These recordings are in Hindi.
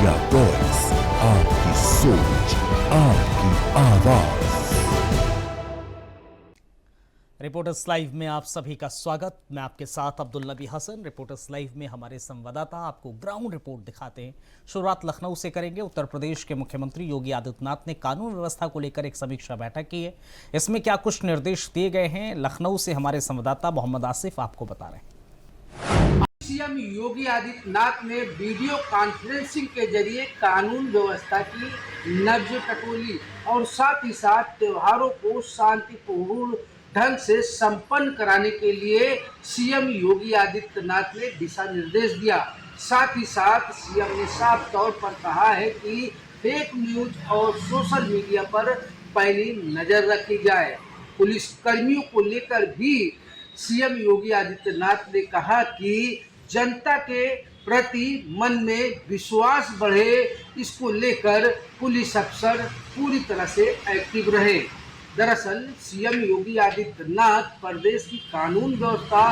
इंडिया वॉइस, आपकी सोच, आपकी आवाज। रिपोर्टर्स लाइव में आप सभी का स्वागत। मैं आपके साथ अब्दुल नबी हसन। रिपोर्टर्स लाइव में हमारे संवाददाता आपको ग्राउंड रिपोर्ट दिखाते हैं। शुरुआत लखनऊ से करेंगे। उत्तर प्रदेश के मुख्यमंत्री योगी आदित्यनाथ ने कानून व्यवस्था को लेकर एक समीक्षा बैठक की है। इसमें क्या कुछ निर्देश दिए गए हैं, लखनऊ से हमारे संवाददाता मोहम्मद आसिफ आपको बता रहे हैं। सीएम योगी आदित्यनाथ ने वीडियो कॉन्फ्रेंसिंग के जरिए कानून व्यवस्था की नब्ज टटोली और साथ ही साथ त्योहारों को शांतिपूर्ण ढंग से संपन्न कराने के लिए सीएम योगी आदित्यनाथ ने दिशा निर्देश दिया। साथ ही साथ सीएम ने साफ तौर पर कहा है कि फेक न्यूज और सोशल मीडिया पर पैनी नजर रखी जाए। पुलिस कर्मियों को लेकर भी सीएम योगी आदित्यनाथ ने कहा कि जनता के प्रति मन में विश्वास बढ़े, इसको लेकर पुलिस अफसर पूरी तरह से एक्टिव रहे। दरअसल सीएम योगी आदित्यनाथ प्रदेश की कानून व्यवस्था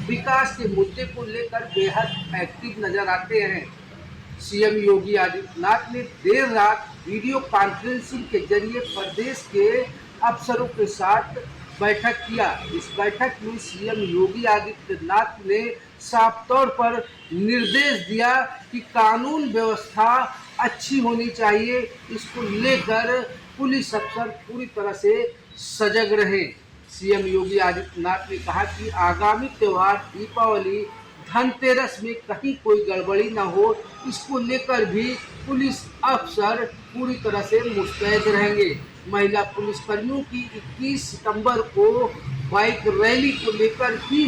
विकास के मुद्दे को लेकर बेहद एक्टिव नजर आते हैं। सीएम योगी आदित्यनाथ ने देर रात वीडियो कॉन्फ्रेंसिंग के जरिए प्रदेश के अफसरों के साथ बैठक किया। इस बैठक में सीएम योगी आदित्यनाथ ने साफ तौर पर निर्देश दिया कि कानून व्यवस्था अच्छी होनी चाहिए, इसको लेकर पुलिस अफसर पूरी तरह से सजग रहे। सीएम योगी आदित्यनाथ ने कहा कि आगामी त्योहार दीपावली, धनतेरस में कहीं कोई गड़बड़ी न हो, इसको लेकर भी पुलिस अफसर पूरी तरह से मुस्तैद रहेंगे। महिला पुलिसकर्मियों की 21 सितंबर को बाइक रैली को लेकर भी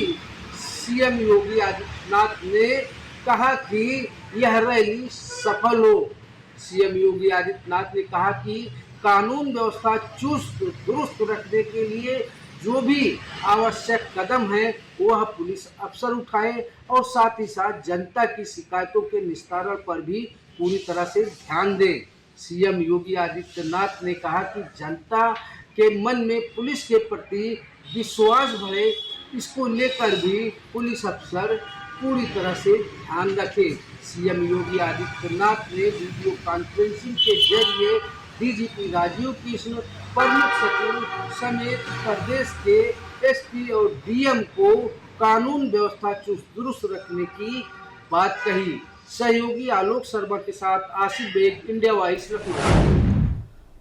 सीएम योगी आदित्यनाथ ने कहा कि यह रैली सफल हो। सीएम योगी आदित्यनाथ ने कहा कि कानून व्यवस्था चुस्त दुरुस्त रखने के लिए जो भी आवश्यक कदम है वह पुलिस अफसर उठाएं और साथ ही साथ जनता की शिकायतों के निस्तारण पर भी पूरी तरह से ध्यान दें। सीएम योगी आदित्यनाथ ने कहा कि जनता के मन में पुलिस के प्रति विश्वास बढ़े, इसको लेकर भी पुलिस अफसर पूरी तरह से ध्यान रखें। सीएम योगी आदित्यनाथ ने वीडियो कॉन्फ्रेंसिंग के जरिए डीजीपी राजीव कृष्ण, प्रमुख सचिव समेत प्रदेश के एसपी और डीएम को कानून व्यवस्था चुस्त दुरुस्त रखने की बात कही। सहयोगी आलोक शर्मा के साथ आसिफ बेग, इंडिया वॉइस, लखनऊ।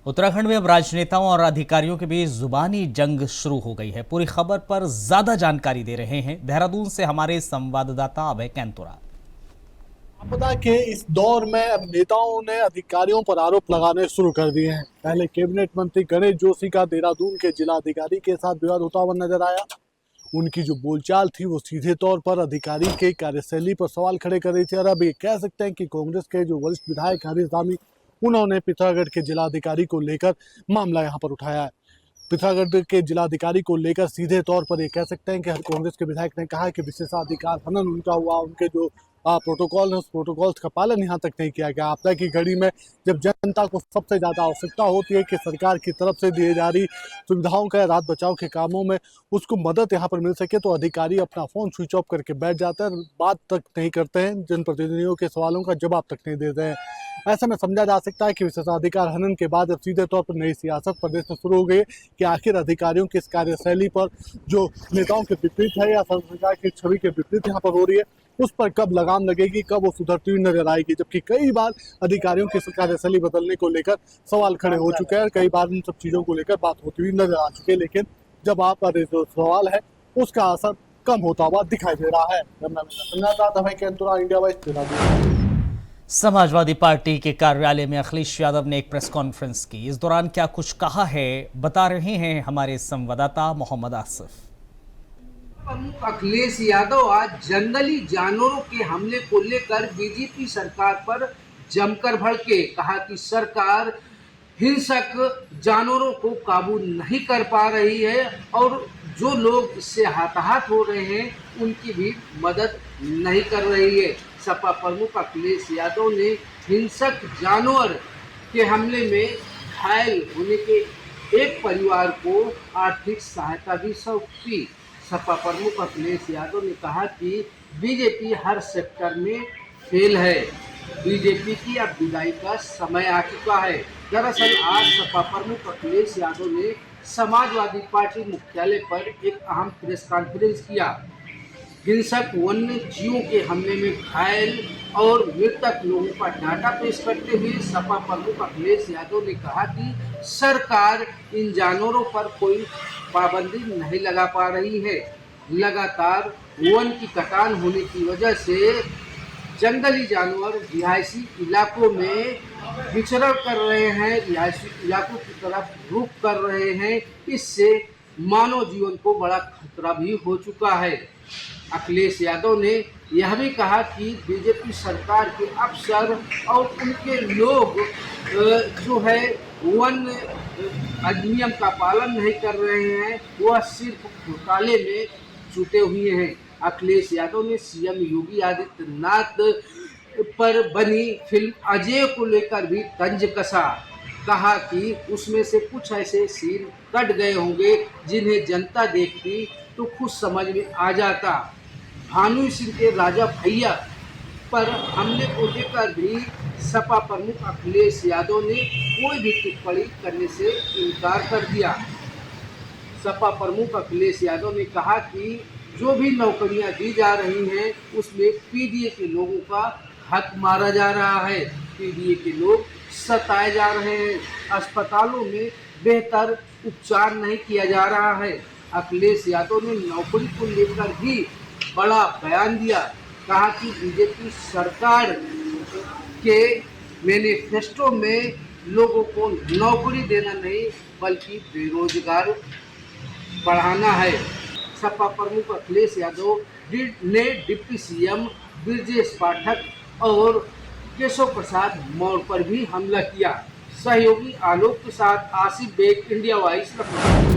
उत्तराखंड में अब राजनेताओं और अधिकारियों के बीच जुबानी जंग शुरू हो गई है। पूरी खबर पर ज्यादा जानकारी दे रहे हैं देहरादून से हमारे संवाददाता अभय कैंतुरा। आपदा के इस दौर में अब नेताओं ने अधिकारियों पर आरोप लगाने शुरू कर दिए हैं। पहले कैबिनेट मंत्री गणेश जोशी का देहरादून के जिलाधिकारी के साथ विवाद होता हुआ नजर आया। उनकी जो बोलचाल थी वो सीधे तौर पर अधिकारी के कार्यशैली पर सवाल खड़े कर रही थी। और अब ये कह सकते हैं कि कांग्रेस के जो वरिष्ठ विधायक हरीश धामी, उन्होंने पिथौरागढ़ के जिलाधिकारी को लेकर मामला यहाँ पर उठाया है। पिथौरागढ़ के जिलाधिकारी को लेकर सीधे तौर पर ये कह सकते हैं कि कांग्रेस के विधायक ने कहा कि विशेषाधिकार हनन उनका हुआ, उनके जो प्रोटोकॉल है उस प्रोटोकॉल्स का पालन यहाँ तक नहीं किया गया। आपदा की घड़ी में जब जनता को सबसे ज़्यादा आवश्यकता होती है कि सरकार की तरफ से दी जा रही सुविधाओं का, राहत बचाव के कामों में उसको मदद यहाँ पर मिल सके, तो अधिकारी अपना फ़ोन स्विच ऑफ करके बैठ जाते हैं, बात तक नहीं करते हैं, जनप्रतिनिधियों के सवालों का जवाब तक नहीं देते हैं। ऐसे में समझा जा सकता है कि विशेषाधिकार हनन के बाद अब सीधे तौर पर नई सियासत प्रदेश में शुरू हो गई कि आखिर अधिकारियों की इस कार्यशैली पर जो नेताओं के विपरीत है या सरकार की छवि के विपरीत यहाँ पर हो रही है, उस पर कब लगाम लगेगी, कब वो सुधरती हुई नजर आएगी। जबकि कई बार अधिकारियों की कार्यशैली बदलने को लेकर सवाल खड़े हो चुके हैं, कई बार इन सब चीज़ों को लेकर बात होती हुई नजर आ चुकी है, लेकिन जब आप पर जो सवाल है उसका असर कम होता हुआ दिखाई दे रहा है। India vice. समाजवादी पार्टी के कार्यालय में अखिलेश यादव ने एक प्रेस कॉन्फ्रेंस की। इस दौरान क्या कुछ कहा है बता रहे हैं हमारे संवाददाता मोहम्मद आसिफ। प्रमुख अखिलेश यादव आज जंगली जानवरों के हमले को लेकर बीजेपी सरकार पर जमकर भड़के। कहा कि सरकार हिंसक जानवरों को काबू नहीं कर पा रही है और जो लोग इससे हाथाहाथ हो रहे हैं उनकी भी मदद नहीं कर रही है। सपा प्रमुख अखिलेश यादव ने हिंसक जानवर के हमले में घायल होने के एक परिवार को आर्थिक सहायता भी सौंपी। सपा प्रमुख अखिलेश यादव ने कहा कि बीजेपी हर सेक्टर में फेल है। बीजेपी की अब विदाई का समय आ चुका है। दरअसल आज सपा प्रमुख अखिलेश यादव ने समाजवादी पार्टी मुख्यालय पर एक अहम प्रेस कॉन्फ्रेंस किया। हिंसक वन्य जीवों के हमले में घायल और मृतक लोगों का डाटा पेश करते हुए सपा प्रमुख अखिलेश यादव ने कहा कि सरकार इन जानवरों पर कोई पाबंदी नहीं लगा पा रही है। लगातार वन की कटान होने की वजह से जंगली जानवर रिहायशी इलाकों में विचरण कर रहे हैं, रिहायशी इलाकों की तरफ रुख कर रहे हैं। इससे मानव जीवन को बड़ा खतरा भी हो चुका है। अखिलेश यादव ने यह भी कहा कि बीजेपी सरकार के अफसर और उनके लोग जो है वन अधिनियम का पालन नहीं कर रहे हैं, वह सिर्फ घोटाले में जुटे हुए हैं। अखिलेश यादव ने सीएम योगी आदित्यनाथ पर बनी फिल्म अजय को लेकर भी तंज कसा। कहा कि उसमें से कुछ ऐसे सीन कट गए होंगे जिन्हें जनता देखती तो खुद समझ में आ जाता। भानु सिंह के राजा भैया पर हमले को लेकर भी सपा प्रमुख अखिलेश यादव ने कोई भी टिप्पणी करने से इनकार कर दिया। सपा प्रमुख अखिलेश यादव ने कहा कि जो भी नौकरियां दी जा रही हैं उसमें पीडीए के लोगों का हक मारा जा रहा है। पीडीए के लोग सताए जा रहे हैं, अस्पतालों में बेहतर उपचार नहीं किया जा रहा है। अखिलेश यादव ने नौकरी को लेकर भी बड़ा बयान दिया। कहा कि बीजेपी सरकार के मैनिफेस्टो में लोगों को नौकरी देना नहीं बल्कि बेरोजगार बढ़ाना है। सपा प्रमुख अखिलेश यादव ने डिप्टी सीएम ब्रजेश पाठक और केशव प्रसाद मौर्य पर भी हमला किया। सहयोगी आलोक के साथ आसिफ बेग, इंडिया वॉइस लखनऊ।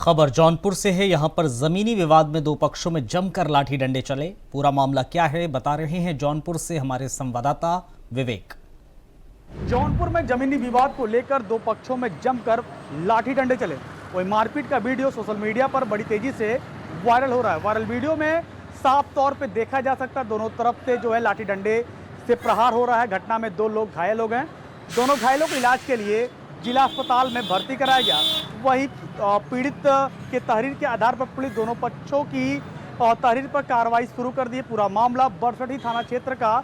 खबर जौनपुर से है। यहां पर जमीनी विवाद में दो पक्षों में जमकर लाठी डंडे चले। पूरा मामला क्या है बता रहे हैं जौनपुर से हमारे संवाददाता विवेक। जौनपुर में जमीनी विवाद को लेकर दो पक्षों में जमकर लाठी डंडे चले। वही मारपीट का वीडियो सोशल मीडिया पर बड़ी तेजी से वायरल हो रहा है। वायरल वीडियो में साफ तौर पे देखा जा सकता है दोनों तरफ से जो है लाठी डंडे से प्रहार हो रहा है। घटना में दो लोग घायल हो गए। दोनों घायलों को इलाज के लिए जिला अस्पताल में भर्ती कराया गया। वही पीड़ित के तहरीर के आधार पर पुलिस दोनों पक्षों की तहरीर पर कार्रवाई शुरू कर दी। पूरा मामला बरसठी थाना क्षेत्र का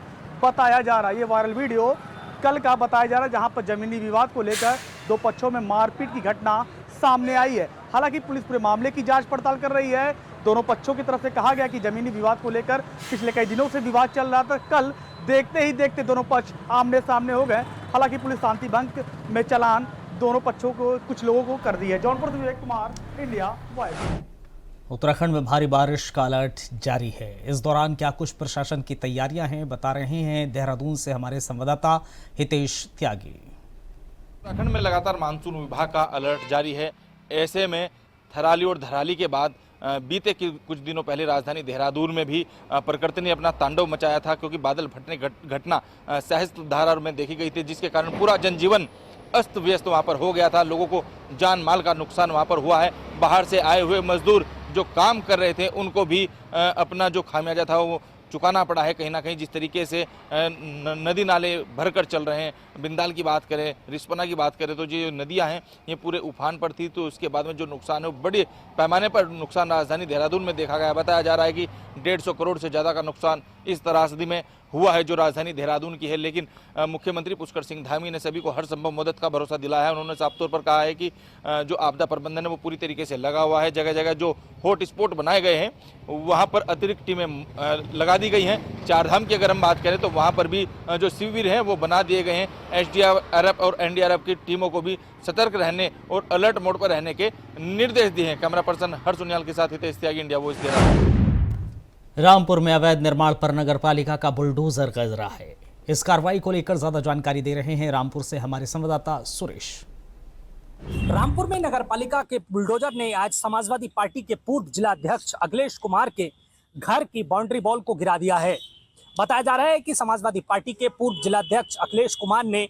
बताया जा रहा है। ये वायरल वीडियो कल का बताया जा रहा है जहां पर जमीनी विवाद को लेकर दो पक्षों में मारपीट की घटना सामने आई है। हालांकि पुलिस पूरे मामले की जांच पड़ताल कर रही है। दोनों पक्षों की तरफ से कहा गया कि जमीनी विवाद को लेकर पिछले कई दिनों से विवाद चल रहा था। कल देखते ही देखते दोनों पक्ष आमने सामने हो गए। हालांकि पुलिस शांति भंग में चालान दोनों पक्षों को कुछ लोगों को कर दी है। जौनपुर से विवेक कुमार, इंडिया वॉइस। उत्तराखंड में भारी बारिश का अलर्ट जारी है। इस दौरान क्या कुछ प्रशासन की तैयारियां हैं बता रहे हैं देहरादून से हमारे संवाददाता हितेश त्यागी। उत्तराखंड में लगातार मानसून विभाग का अलर्ट जारी है। ऐसे में थराली और धराली के बाद बीते कुछ दिनों पहले राजधानी देहरादून में भी प्रकृति ने अपना तांडव मचाया था, क्योंकि बादल फटने घटना सहस्त्रधारा में देखी गई थी, जिसके कारण पूरा जनजीवन अस्त व्यस्त वहाँ पर हो गया था। लोगों को जान माल का नुकसान वहाँ पर हुआ है। बाहर से आए हुए मजदूर जो काम कर रहे थे उनको भी अपना जो खामियाजा था वो चुकाना पड़ा है कहीं ना कहीं। जिस तरीके से नदी नाले भरकर चल रहे हैं, बिंदाल की बात करें, रिस्पना की बात करें, तो जो नदियां हैं ये पूरे उफान पर थी। तो उसके बाद में जो नुकसान है वो बड़े पैमाने पर नुकसान राजधानी देहरादून में देखा गया। बताया जा रहा है कि 150 करोड़ से ज़्यादा का नुकसान इस त्रासदी में हुआ है जो राजधानी देहरादून की है। लेकिन मुख्यमंत्री पुष्कर सिंह धामी ने सभी को हर संभव मदद का भरोसा दिलाया है। उन्होंने साफ तौर पर कहा है कि जो आपदा प्रबंधन है वो पूरी तरीके से लगा हुआ है। जगह जगह जो हॉट स्पॉट बनाए गए हैं वहाँ पर अतिरिक्त टीमें लगा दी गई हैं। चारधाम की अगर हम बात करें तो वहाँ पर भी जो शिविर हैं वो बना दिए गए हैं। एसडीआरएफ और एनडीआरएफ की टीमों को भी सतर्क रहने और अलर्ट मोड पर रहने के निर्देश दिए हैं। कैमरा पर्सन हर्ष सुनियाल के साथ हितेश त्यागी, इंडिया वॉइस देहरादून। रामपुर में अवैध निर्माण पर नगरपालिका का बुलडोजर गज रहा है। इस कार्रवाई को लेकर ज्यादा जानकारी दे रहे हैं रामपुर से हमारे संवाददाता सुरेश। रामपुर में नगरपालिका के बुलडोजर ने आज समाजवादी पार्टी के पूर्व जिला अध्यक्ष अखिलेश कुमार के घर की बाउंड्री वॉल को गिरा दिया है। बताया जा रहा है कि समाजवादी पार्टी के पूर्व जिला अध्यक्ष अखिलेश कुमार ने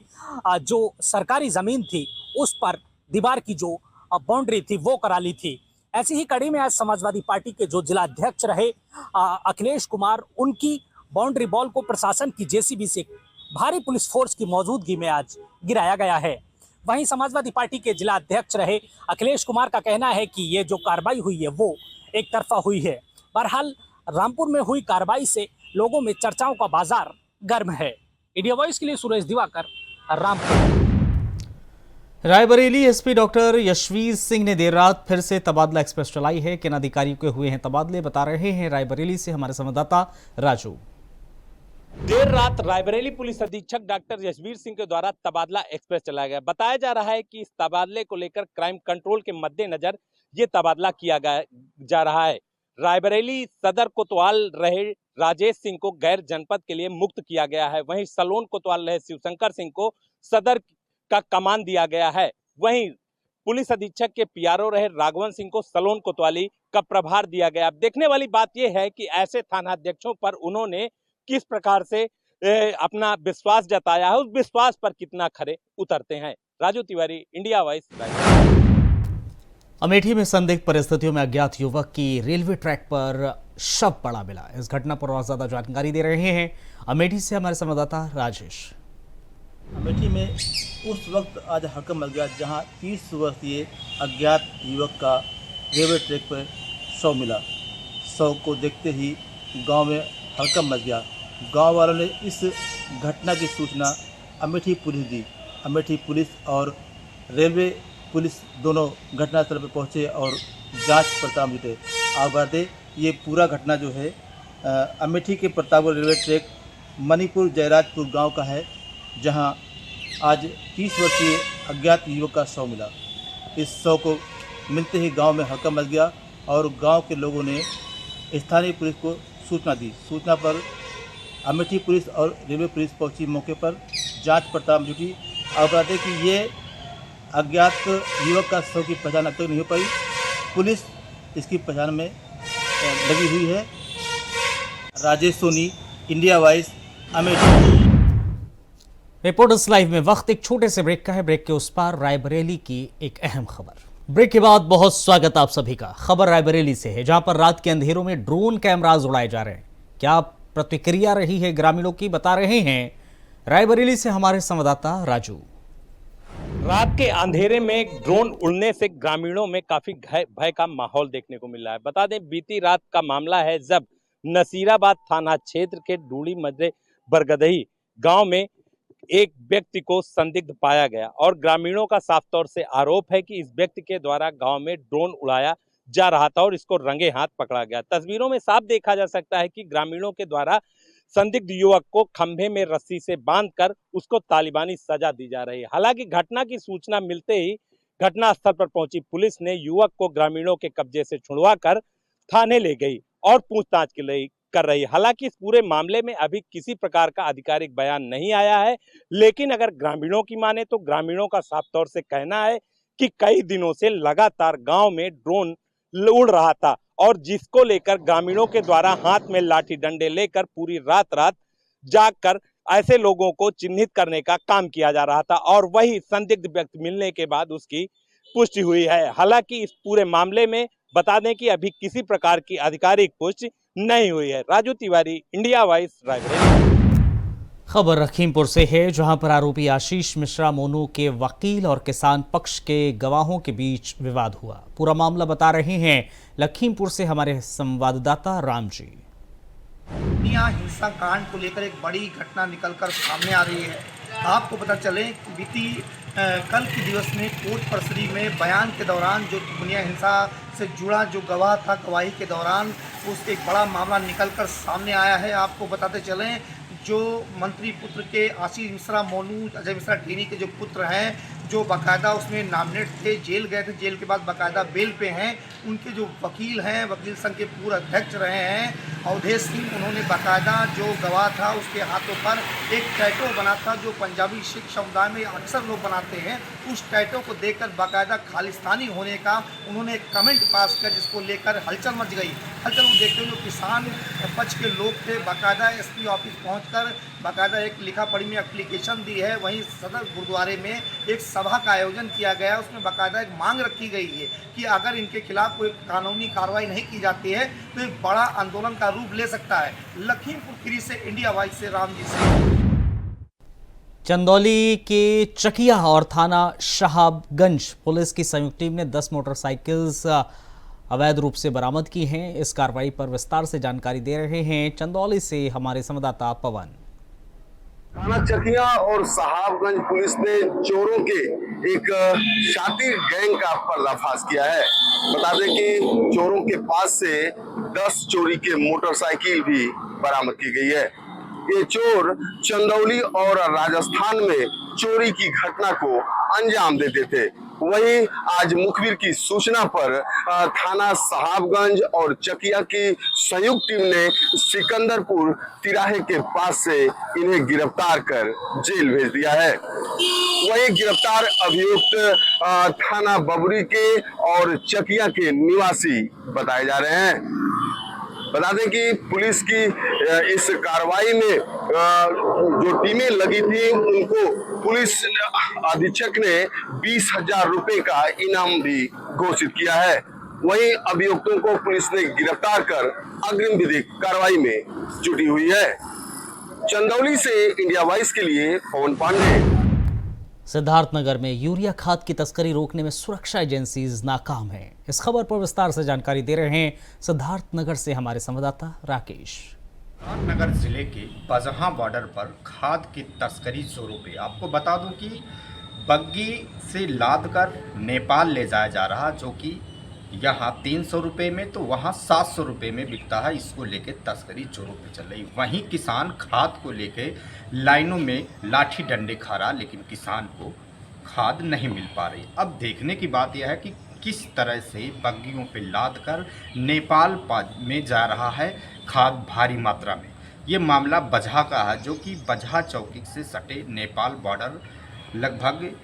जो सरकारी जमीन थी उस पर दीवार की जो बाउंड्री थी वो करा ली थी। ऐसी ही कड़ी में आज समाजवादी पार्टी के जो जिला अध्यक्ष रहे अखिलेश कुमार, उनकी बाउंड्री वॉल को प्रशासन की जेसीबी से भारी पुलिस फोर्स की मौजूदगी में आज गिराया गया है। वहीं समाजवादी पार्टी के जिला अध्यक्ष रहे अखिलेश कुमार का कहना है कि ये जो कार्रवाई हुई है वो एक तरफा हुई है। बहरहाल रामपुर में हुई कार्रवाई से लोगों में चर्चाओं का बाजार गर्म है। इंडिया वॉइस के लिए सुरेश दिवाकर, रामपुर। रायबरेली एसपी डॉक्टर यशवीर सिंह ने देर रात फिर से तबादला एक्सप्रेस चलाई है। किन अधिकारियों के हुए हैं तबादले, बता रहे हैं रायबरेली से हमारे संवाददाता राजू। देर रात रायबरेली पुलिस अधीक्षक डॉक्टर यशवीर सिंह के द्वारा तबादला एक्सप्रेस चलाया गया। बताया जा रहा है कि इस तबादले को लेकर क्राइम कंट्रोल के मद्देनजर ये तबादला किया जा रहा है। रायबरेली सदर कोतवाल रहे राजेश सिंह को गैर जनपद के लिए मुक्त किया गया है। वहीं सलोन कोतवाल रहे शिवशंकर सिंह को सदर का कमान दिया गया है। वहीं पुलिस अधीक्षक के पीआरओ रहे राघवन सिंह को सलोन कोतवाली का प्रभार दिया गया। अब देखने वाली बात यह है कि ऐसे थानाध्यक्षों पर उन्होंने किस प्रकार से अपना विश्वास जताया है, उस विश्वास पर कितना खरे उतरते हैं। Raju Tiwari, India voice. अमेठी में संदिग्ध परिस्थितियों में अज्ञात युवक की रेलवे ट्रैक पर शव पड़ा मिला। इस घटना पर और ज्यादा जानकारी दे रहे हैं अमेठी से हमारे संवाददाता राजेश। अमेठी में उस वक्त आज हड़कंप मच गया जहां 30 वर्षीय अज्ञात युवक का रेलवे ट्रैक पर शव मिला। शव को देखते ही गांव में हड़कंप मच गया। गांव वालों ने इस घटना की सूचना अमेठी पुलिस दी। अमेठी पुलिस और रेलवे पुलिस दोनों घटनास्थल पर पहुंचे और जांच पड़ताल में जुटे। आप बताते ये पूरा घटना जो है अमेठी के प्रतापगढ़ रेलवे ट्रैक मणिपुर जयराजपुर गांव का है, जहां आज 30 वर्षीय अज्ञात युवक का शव मिला। इस शव को मिलते ही गांव में हड़कंप मच गया और गांव के लोगों ने स्थानीय पुलिस को सूचना दी। सूचना पर अमेठी पुलिस और रेलवे पुलिस पहुंची मौके पर, जांच पड़ताल में जुटी। आप बताते कि ये अज्ञात युवक का शव की पहचान अब तक नहीं हो पाई। पुलिस इसकी पहचान में लगी हुई है। Rajesh Soni, India voice, Amethi. Reporters live में वक्त एक छोटे से ब्रेक का है। ब्रेक के उस पार रायबरेली की एक अहम खबर। ब्रेक के बाद बहुत स्वागत आप सभी का। खबर रायबरेली से है, जहां पर रात के अंधेरों में ड्रोन कैमराज उड़ाए जा रहे हैं। क्या प्रतिक्रिया रही है ग्रामीणों की, बता रहे हैं रायबरेली से हमारे संवाददाता राजू। रात के अंधेरे में ड्रोन उड़ने से ग्रामीणों में काफी भय का माहौल देखने को मिल रहा है। बता दें, बीती रात का मामला है जब नसीराबाद थाना क्षेत्र के डूड़ी मजरे बरगदही गांव में एक व्यक्ति को संदिग्ध पाया गया और ग्रामीणों का साफ तौर से आरोप है कि इस व्यक्ति के द्वारा गांव में ड्रोन उड़ाया जा रहा था और इसको रंगे हाथ पकड़ा गया। तस्वीरों में साफ देखा जा सकता है कि ग्रामीणों के द्वारा संदिग्ध युवक को खंभे में रस्सी से बांधकर उसको तालिबानी सजा दी जा रही है। हालांकि घटना की सूचना मिलते ही घटनास्थल पर पहुंची पुलिस ने युवक को ग्रामीणों के कब्जे से छुड़वाकर थाने ले गई और पूछताछ के लिए कर रही है। हालांकि इस पूरे मामले में अभी किसी प्रकार का आधिकारिक बयान नहीं आया है, लेकिन अगर ग्रामीणों की माने तो ग्रामीणों का साफ तौर से कहना है कि कई दिनों से लगातार गांव में ड्रोन उड़ रहा था और जिसको लेकर ग्रामीणों के द्वारा हाथ में लाठी डंडे लेकर पूरी रात जागकर ऐसे लोगों को चिन्हित करने का काम किया जा रहा था और वही संदिग्ध व्यक्ति मिलने के बाद उसकी पुष्टि हुई है। हालांकि इस पूरे मामले में बता दें कि अभी किसी प्रकार की आधिकारिक पुष्टि नहीं हुई है। Raju Tiwari, India voice, Raebareli. खबर लखीमपुर से है, जहां पर आरोपी आशीष मिश्रा मोनू के वकील और किसान पक्ष के गवाहों के बीच विवाद हुआ। पूरा मामला बता रहे हैं लखीमपुर से हमारे संवाददाता राम जी। हिंसा कांड को लेकर एक बड़ी घटना निकलकर सामने आ रही है। आपको पता चले कि बीती कल के दिवस में कोर्ट परिसरी में बयान के दौरान जो दुनिया हिंसा से जुड़ा जो गवाह था, गवाही के दौरान उस एक बड़ा मामला निकलकर सामने आया है। आपको बताते चलें, जो मंत्री पुत्र के आशीष मिश्रा मोनू, अजय मिश्रा ढेनी के जो पुत्र हैं, जो बाकायदा उसमें नामिनेट थे, जेल गए थे, जेल के बाद बाकायदा बेल पे हैं, उनके जो वकील हैं, वकील संघ के पूर्व अध्यक्ष रहे हैं अवधेश सिंह, उन्होंने बाकायदा जो गवाह था उसके हाथों पर एक टैटू बना था जो पंजाबी सिख समुदाय में अक्सर लोग बनाते हैं। उस टैटू को देखकर बाकायदा खालिस्तानी होने का उन्होंने एक कमेंट पास किया, जिसको लेकर हलचल मच गई। हलचल को देखते हुए जो किसान पक्ष के लोग थे बाकायदा एसपी ऑफिस पहुंचकर बाकायदा एक लिखा पढ़ी में एप्लीकेशन दी है। वहीं सदर गुरुद्वारे में एक सभा का आयोजन किया गया, उसमें बाकायदा एक मांग रखी गई है कि अगर इनके खिलाफ कोई कानूनी कार्रवाई नहीं की जाती है तो एक बड़ा आंदोलन का रूप ले सकता है। लखीमपुर खीरी से इंडिया वॉइस से राम जी से। चंदौली के चकिया और थाना शाहबगंज पुलिस की संयुक्त टीम ने 10 मोटरसाइकिल्स अवैध रूप से बरामद की हैं। इस कार्रवाई पर विस्तार से जानकारी दे रहे हैं चंदौली से हमारे संवाददाता पवन। थाना चकिया और साहबगंज पुलिस ने चोरों के एक शातिर गैंग का पर्दाफाश किया है। बता दें कि चोरों के पास से 10 चोरी के मोटरसाइकिल भी बरामद की गई है। ये चोर चंदौली और राजस्थान में चोरी की घटना को अंजाम देते थे। वहीं आज मुखबिर की सूचना पर थाना साहबगंज और चकिया की संयुक्त टीम ने सिकंदरपुर तिराहे के पास से इन्हें गिरफ्तार कर जेल भेज दिया है। वहीं गिरफ्तार अभियुक्त थाना बबरी के और चकिया के निवासी बताए जा रहे हैं। बता दें कि पुलिस की इस कार्रवाई में जो टीमें लगी थी उनको पुलिस अधीक्षक ने 20,000 रुपए का इनाम भी घोषित किया है। वहीं अभियुक्तों को पुलिस ने गिरफ्तार कर अग्रिम विधिक कार्रवाई में जुटी हुई है। चंदौली से इंडिया वॉइस के लिए पवन पांडे। सिद्धार्थनगर में यूरिया खाद की तस्करी रोकने में सुरक्षा एजेंसीज नाकाम है। इस खबर पर विस्तार से जानकारी दे रहे हैं सिद्धार्थनगर से हमारे संवाददाता राकेश। सिद्धार्थनगर जिले के बजहा बॉर्डर पर खाद की तस्करी जोरों पे। आपको बता दूं कि बग्गी से लाद कर नेपाल ले जाया जा रहा, जो कि यहाँ 300 रुपये में तो वहाँ 700 रुपये में बिकता है। इसको लेके तस्करी जोरों पे चल रही। वहीं किसान खाद को लेके लाइनों में लाठी डंडे खा रहा, लेकिन किसान को खाद नहीं मिल पा रही। अब देखने की बात यह है कि किस तरह से बग्गियों पे लाद कर नेपाल में जा रहा है खाद भारी मात्रा में। ये मामला बजहा का है, जो कि बजहा चौकी से सटे नेपाल बॉर्डर लगभग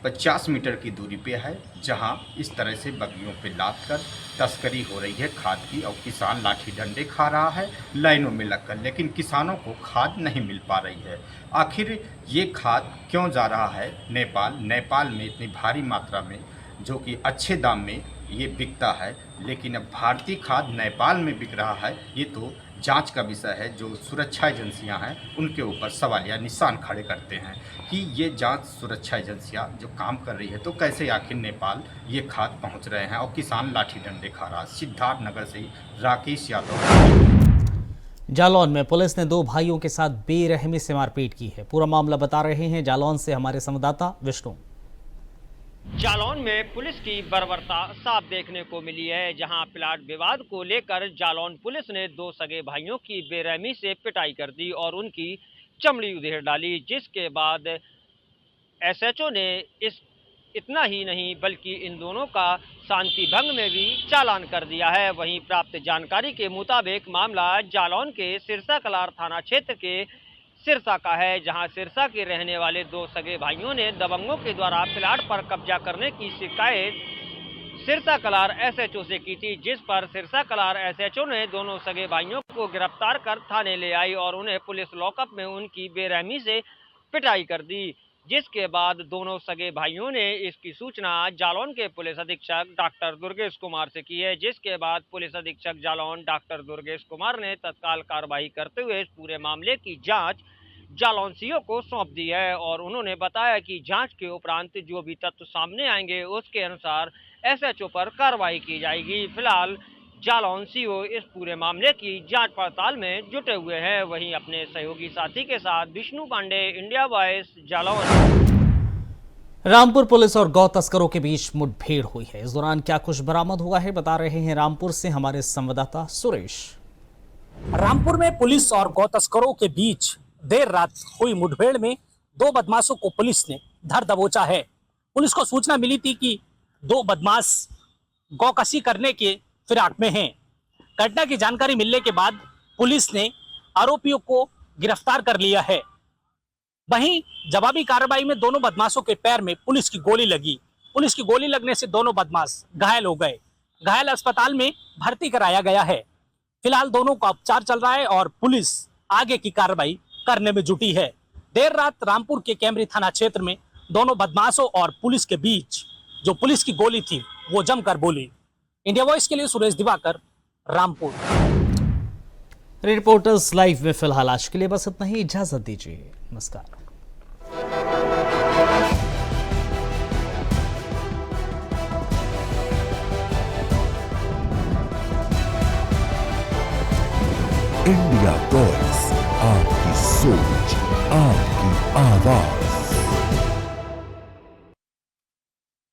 50 मीटर की दूरी पे है, जहां इस तरह से बग्गियों पे लाद कर तस्करी हो रही है खाद की। और किसान लाठी डंडे खा रहा है लाइनों में लगकर, लेकिन किसानों को खाद नहीं मिल पा रही है। आखिर ये खाद क्यों जा रहा है नेपाल में इतनी भारी मात्रा में, जो कि अच्छे दाम में ये बिकता है, लेकिन अब भारतीय खाद नेपाल में बिक रहा है। ये तो जांच का विषय है। जो सुरक्षा एजेंसियां हैं उनके ऊपर सवालिया निशान खड़े करते हैं कि ये जांच सुरक्षा एजेंसियां जो काम कर रही है, तो कैसे आखिर नेपाल ये खाद पहुंच रहे हैं और किसान लाठी डंडे खा रहा। सिद्धार्थनगर से राकेश यादव। जालौन में पुलिस ने 2 भाइयों के साथ बेरहमी से मारपीट की है। पूरा मामला बता रहे हैं जालौन से हमारे संवाददाता विष्णु। जालौन में पुलिस की बर्बरता साफ देखने को मिली है, जहां प्लाट विवाद को लेकर जालौन पुलिस ने 2 सगे भाइयों की बेरहमी से पिटाई कर दी और उनकी चमड़ी उधेड़ डाली, जिसके बाद एसएचओ ने इतना ही नहीं बल्कि इन दोनों का शांति भंग में भी चालान कर दिया है। वहीं प्राप्त जानकारी के मुताबिक मामला जालौन के सिरसा कलार थाना क्षेत्र के सिरसा का है, जहां सिरसा के रहने वाले 2 सगे भाइयों ने दबंगों के द्वारा प्लाट पर कब्जा करने की शिकायत सिरसा कलार एसएचओ से की थी, जिस पर सिरसा कलार एसएचओ ने दोनों सगे भाइयों को गिरफ्तार कर थाने ले आई और उन्हें पुलिस लॉकअप में उनकी बेरहमी से पिटाई कर दी। जिसके बाद दोनों सगे भाइयों ने इसकी सूचना जालौन के पुलिस अधीक्षक डॉक्टर दुर्गेश कुमार से की है, जिसके बाद पुलिस अधीक्षक जालौन डॉक्टर दुर्गेश कुमार ने तत्काल कार्रवाई करते हुए इस पूरे मामले की जांच जालौन सीओ को सौंप दी है और उन्होंने बताया कि जांच के उपरांत जो भी तथ्य सामने आएंगे उसके अनुसार एसएचओ पर कार्रवाई की जाएगी। फिलहाल जालौन सीओ इस पूरे मामले की जांच पड़ताल में जुटे हुए हैं। वहीं अपने सहयोगी साथी के साथ Vishnu Pandey, India Voice, Jalaun. Rampur police और गौ तस्करों के बीच मुठभेड़ हुई है। इस दौरान क्या कुछ बरामद हुआ है, बता रहे हैं रामपुर से हमारे संवाददाता सुरेश। रामपुर में पुलिस और गौ तस्करों के बीच देर रात हुई मुठभेड़ में 2 बदमाशों को पुलिस ने धर दबोचा है। पुलिस को सूचना मिली थी कि 2 बदमाश गौकशी करने के फिराक में हैं। घटना की जानकारी मिलने के बाद पुलिस ने आरोपियों को गिरफ्तार कर लिया है। वहीं जवाबी कार्रवाई में दोनों बदमाशों के पैर में पुलिस की गोली लगी। पुलिस की गोली लगने से दोनों बदमाश घायल हो गए। घायल अस्पताल में भर्ती कराया गया है। फिलहाल दोनों का उपचार चल रहा है और पुलिस आगे की कार्रवाई करने में जुटी है। देर रात रामपुर के कैमरी थाना क्षेत्र में दोनों बदमाशों और पुलिस के बीच जो पुलिस की गोली थी वो जमकर बोली। इंडिया वॉइस के लिए सुरेश दिवाकर, रामपुर। रिपोर्टर्स लाइव में फिलहाल आज के लिए बस इतना ही। इजाजत दीजिए, नमस्कार। इंडिया टॉयज, आपकी सोच, आपकी आवाज।